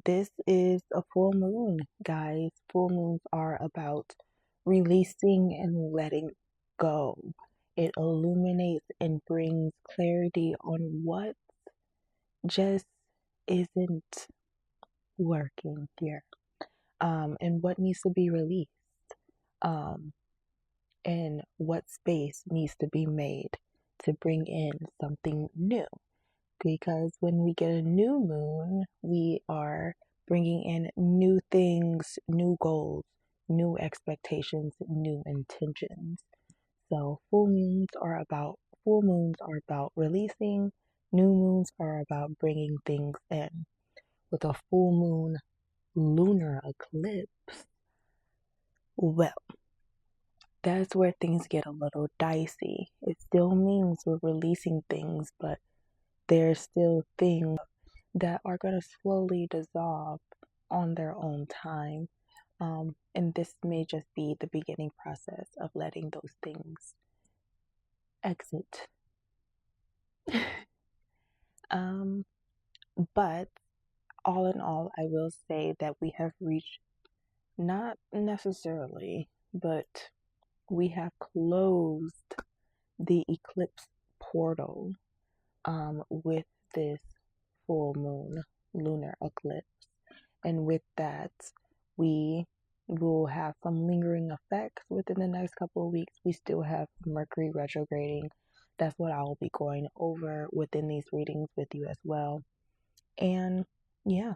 this is a full moon, guys. Full moons are about releasing and letting go. It illuminates and brings clarity on what just isn't working here, and what needs to be released, um, and what space needs to be made to bring in something new. Because when we get a new moon, we are bringing in new things, new goals, new expectations, new intentions. So full moons are about releasing, new moons are about bringing things in. With a full moon lunar eclipse, well, that's where things get a little dicey. It still means we're releasing things, but there's still things that are going to slowly dissolve on their own time. And this may just be the beginning process of letting those things exit. But all in all, I will say that we have reached, not necessarily, but we have closed the eclipse portal with this full moon lunar eclipse. And with that, we will have some lingering effects within the next couple of weeks. We still have Mercury retrograding. That's what I will be going over within these readings with you as well. And yeah,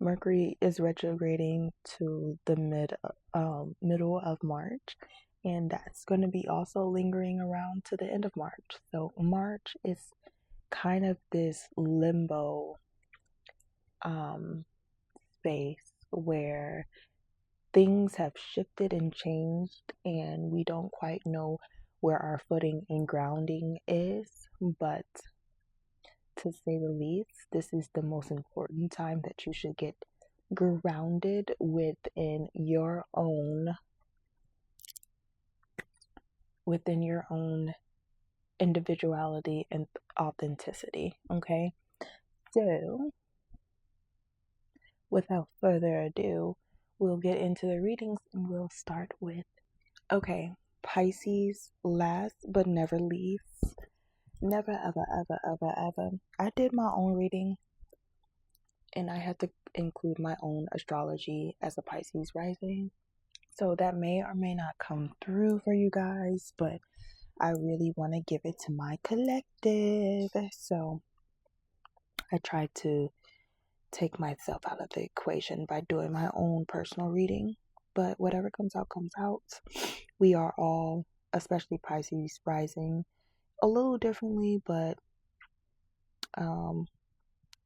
Mercury is retrograding to the middle of March, and that's going to be also lingering around to the end of March. So March is kind of this limbo space where things have shifted and changed, and we don't quite know where our footing and grounding is. But to say the least, this is the most important time that you should get grounded within your own individuality and authenticity. Okay, so without further ado, we'll get into the readings, and we'll start with, okay, Pisces, last but never least. Never, ever, ever, ever, ever. I did my own reading, and I had to include my own astrology as a Pisces rising. So that may or may not come through for you guys, but I really want to give it to my collective. So I tried to take myself out of the equation by doing my own personal reading. But whatever comes out, comes out. We are all, especially Pisces rising, a little differently, but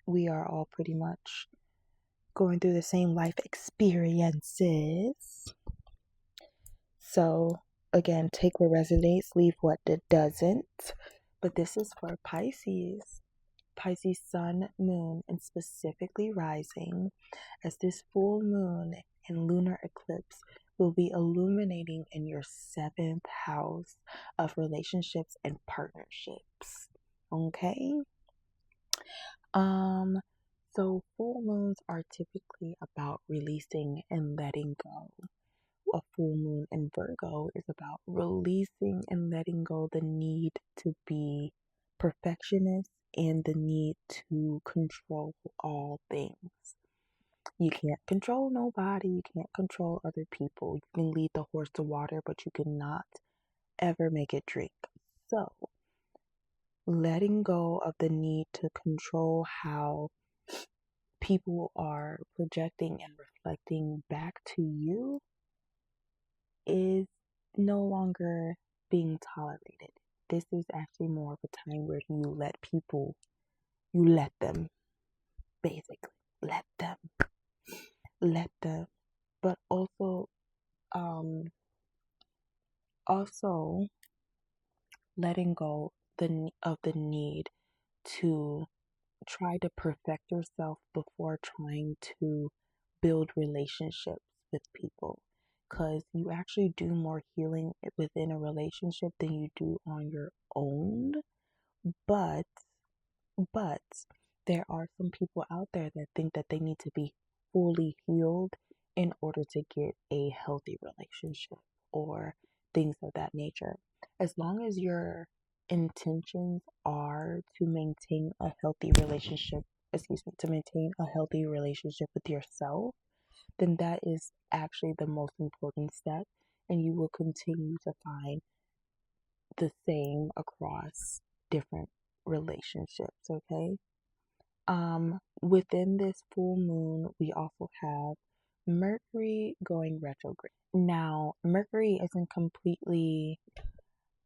we are all pretty much going through the same life experiences. So again, take what resonates, leave what doesn't. But this is for Pisces sun, moon, and specifically rising, as this full moon and lunar eclipse will be illuminating in your 7th house of relationships and partnerships. Okay? So full moons are typically about releasing and letting go. A full moon in Virgo is about releasing and letting go the need to be perfectionist and the need to control all things. You can't control nobody. You can't control other people. You can lead the horse to water, but you cannot ever make it drink. So, letting go of the need to control how people are projecting and reflecting back to you is no longer being tolerated. This is actually more of a time where you let them, basically, let them, but also letting go of the need to try to perfect yourself before trying to build relationships with people, because you actually do more healing within a relationship than you do on your own. But There are some people out there that think that they need to be fully healed in order to get a healthy relationship or things of that nature. As long as your intentions are to maintain a healthy relationship, to maintain a healthy relationship with yourself, then that is actually the most important step, and you will continue to find the same across different relationships, okay? Within this full moon, we also have Mercury going retrograde. Now, Mercury isn't completely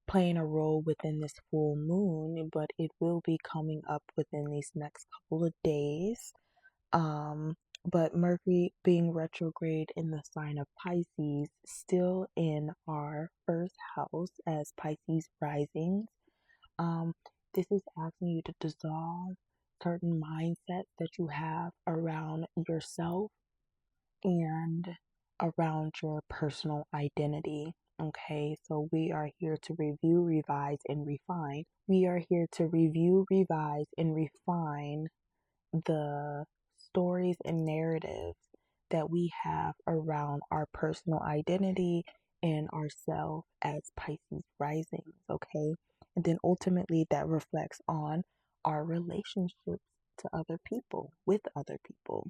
playing a role within this full moon, but it will be coming up within these next couple of days. But Mercury being retrograde in the sign of Pisces, still in our first house as Pisces rising. Um, this is asking you to dissolve certain mindsets that you have around yourself and around your personal identity. Okay, so we are here to review, revise, and refine. We are here to review, revise, and refine the stories and narratives that we have around our personal identity and ourselves as Pisces risings, okay? And then ultimately that reflects on our relationships to other people, with other people,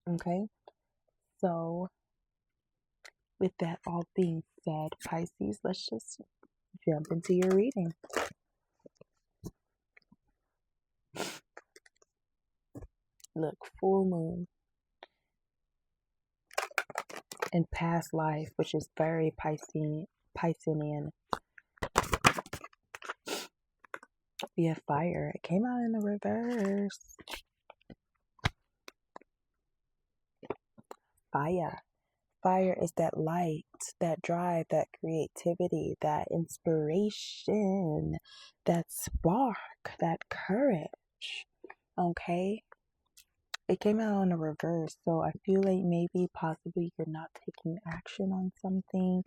okay? So, with that all being said, Pisces, let's just jump into your reading. Look, full moon in past life, which is very Piscean. We have fire. It came out in the reverse. Fire. Fire is that light, that drive, that creativity, that inspiration, that spark, that courage. Okay? It came out in the reverse, so I feel like maybe possibly you're not taking action on something.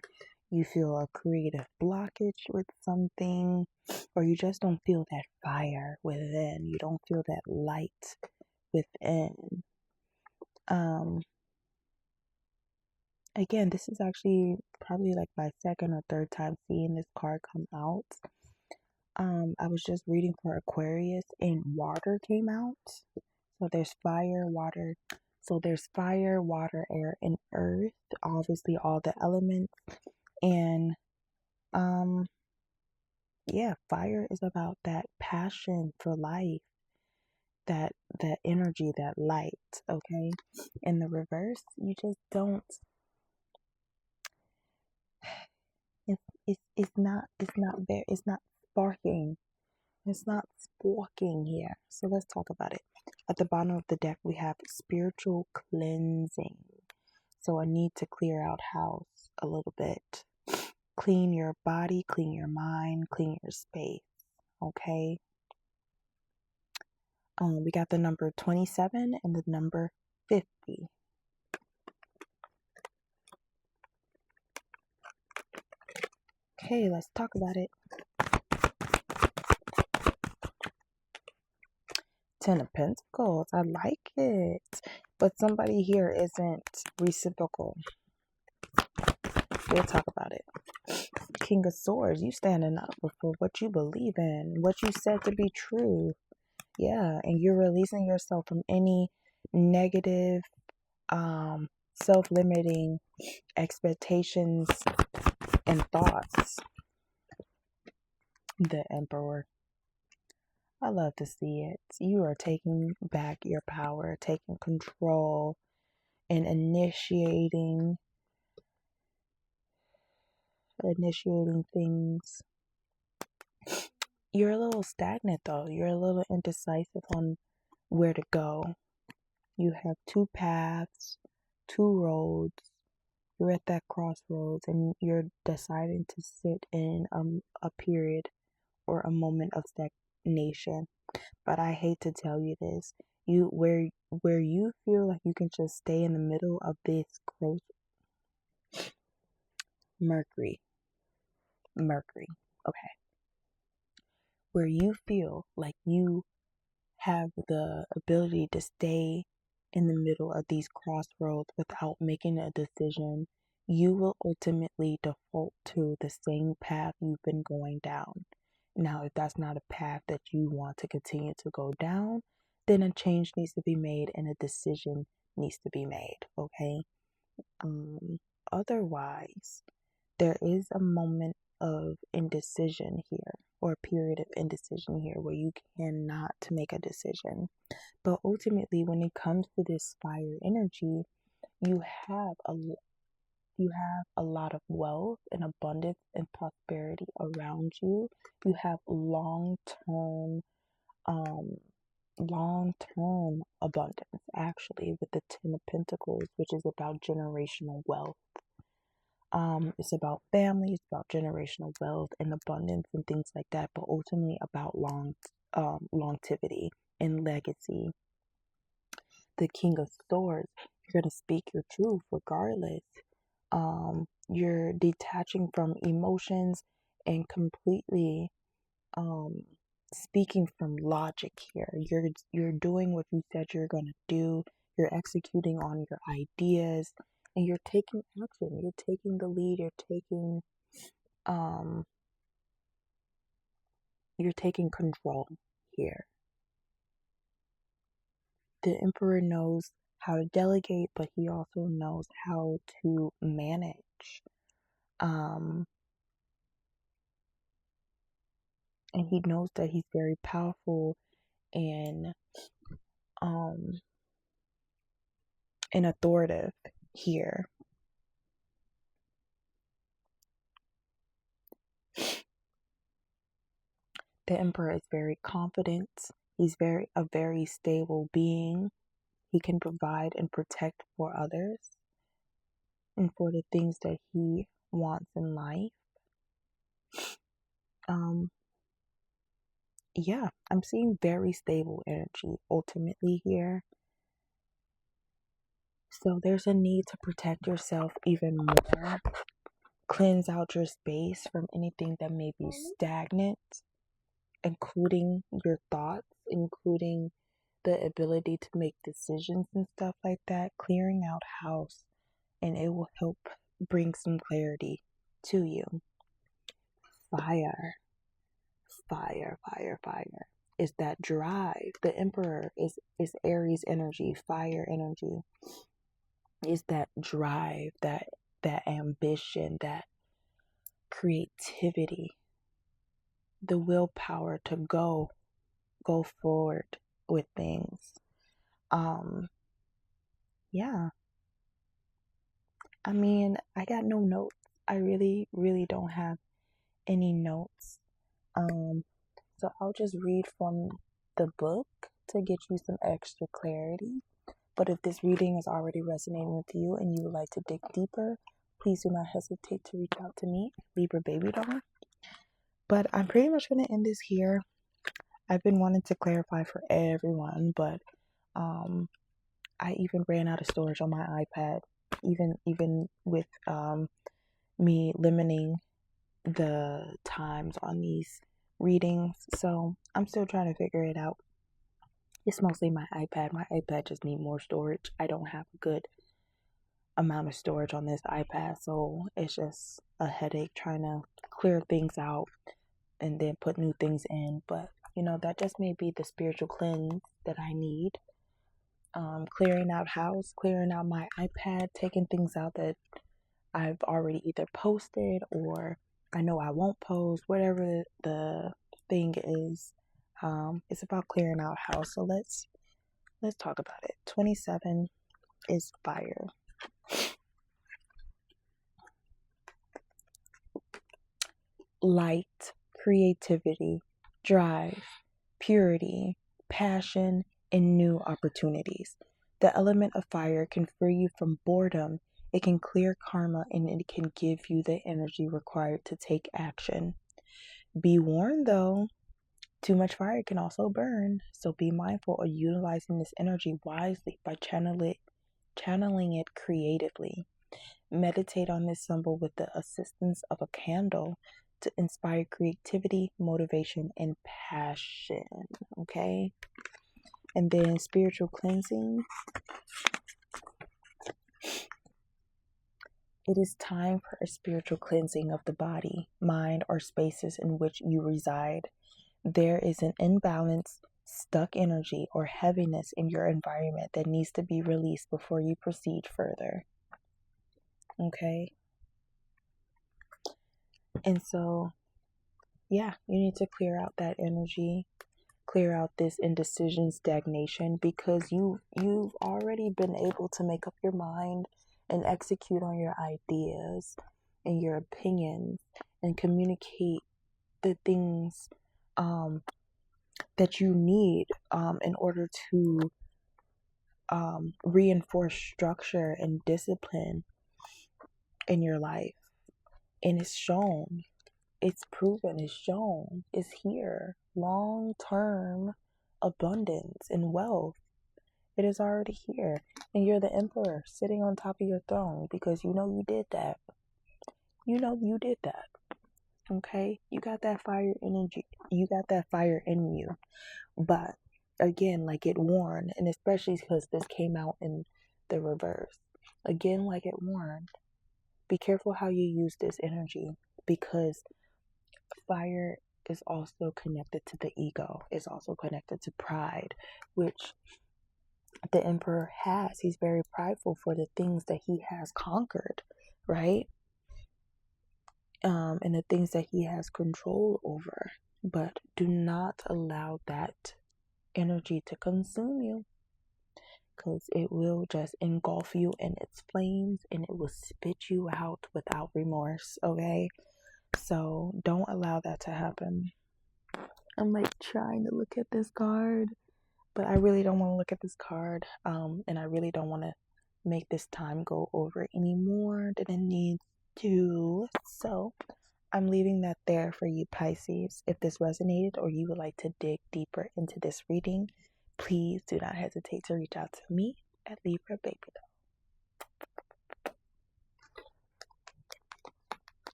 You feel a creative blockage with something, or you just don't feel that fire within. You don't feel that light within. Again, this is actually probably like my second or third time seeing this card come out. I was just reading for Aquarius and water came out. So there's fire, water. So there's fire, water, air, and earth. Obviously all the elements. And yeah, fire is about that passion for life, that energy, that light, okay? In the reverse, you just don't. It's not sparking. It's not sparking here. So let's talk about it. At the bottom of the deck, we have spiritual cleansing. So a need to clear out house a little bit. Clean your body, clean your mind, clean your space. Okay. We got the number 27 and the number 50. Okay, let's talk about it. 10 of Pentacles. I like it. But somebody here isn't reciprocal. We'll talk about it. King of Swords. You standing up for what you believe in. What you said to be true. Yeah. And you're releasing yourself from any negative, self-limiting expectations and thoughts. The Emperor. I love to see it. You are taking back your power, taking control, and initiating things. You're a little stagnant though. You're a little indecisive on where to go. You have two paths, two roads. You're at that crossroads and you're deciding to sit in a period or a moment of stagnation. But I hate to tell you this. Where you feel like you can just stay in the middle of this growth. Mercury. Okay. Where you feel like you have the ability to stay in the middle of these crossroads without making a decision, you will ultimately default to the same path you've been going down. Now, if that's not a path that you want to continue to go down, then a change needs to be made and a decision needs to be made, okay? Otherwise, there is a moment of indecision here, or a period of indecision here where you cannot make a decision. But ultimately, when it comes to this fire energy, you have a lot of wealth and abundance and prosperity around you. You have um long-term abundance, actually, with the Ten of Pentacles, which is about generational wealth. It's about family, it's about generational wealth and abundance and things like that, but ultimately about longevity and legacy. The King of Swords, you're going to speak your truth regardless. You're detaching from emotions and completely speaking from logic here. You're doing what you said you're going to do. You're executing on your ideas and you're taking action. You're taking the lead. You're taking control here. The Emperor knows how to delegate, but he also knows how to manage. And he knows that he's very powerful and authoritative here. The Emperor is very confident. He's a very stable being. He can provide and protect for others and for the things that he wants in life. Yeah, I'm seeing very stable energy ultimately here. So there's a need to protect yourself even more. Cleanse out your space from anything that may be stagnant, including your thoughts, including the ability to make decisions and stuff like that. Clearing out house, and it will help bring some clarity to you. Fire. Is that drive. The Emperor is Aries energy, fire energy. Is that drive, that ambition, that creativity, the willpower to go forward with things. Yeah. I mean, I got no notes. I really, really don't have any notes. So I'll just read from the book to get you some extra clarity. But if this reading is already resonating with you and you would like to dig deeper, please do not hesitate to reach out to me, Libra Baby Doll. But I'm pretty much going to end this here. I've been wanting to clarify for everyone, but I even ran out of storage on my iPad, even with me limiting the times on these readings. So I'm still trying to figure it out. It's mostly my iPad. My iPad just needs more storage. I don't have a good amount of storage on this iPad, so it's just a headache trying to clear things out and then put new things in. But that just may be the spiritual cleanse that I need. Clearing out house, clearing out my iPad, taking things out that I've already either posted or I know I won't post, whatever the thing is. It's about clearing out house. So let's talk about it. 27 is fire. Light, creativity, drive, purity, passion, and new opportunities. The element of fire can free you from boredom. It can clear karma, and it can give you the energy required to take action. Be warned though, too much fire can also burn, so be mindful of utilizing this energy wisely by channeling it creatively. Meditate on this symbol with the assistance of a candle to inspire creativity, motivation, and passion. Okay? And then spiritual cleansing. It is time for a spiritual cleansing of the body, mind, or spaces in which you reside. There is an imbalance, stuck energy, or heaviness in your environment that needs to be released before you proceed further. Okay? And so, yeah, you need to clear out that energy, clear out this indecision, stagnation, because you've already been able to make up your mind and execute on your ideas and your opinions and communicate the things that you need in order to reinforce structure and discipline in your life. And it's shown, it's proven, it's shown, it's here. Long-term abundance and wealth. It is already here. And you're the emperor sitting on top of your throne because you know you did that. You know you did that. Okay? You got that fire energy. You got that fire in you. But again, like it warned, and especially because this came out in the reverse. Again, like it warned, be careful how you use this energy, because fire is also connected to the ego. It's also connected to pride, which the emperor has. He's very prideful for the things that he has conquered, right? And the things that he has control over. But do not allow that energy to consume you, because it will just engulf you in its flames and it will spit you out without remorse. Okay, so don't allow that to happen. I'm like trying to look at this card, but I really don't want to look at this card, and I really don't want to make this time go over any more than it needs to. So I'm leaving that there for you, Pisces. If this resonated or you would like to dig deeper into this reading, please do not hesitate to reach out to me at Libra Baby.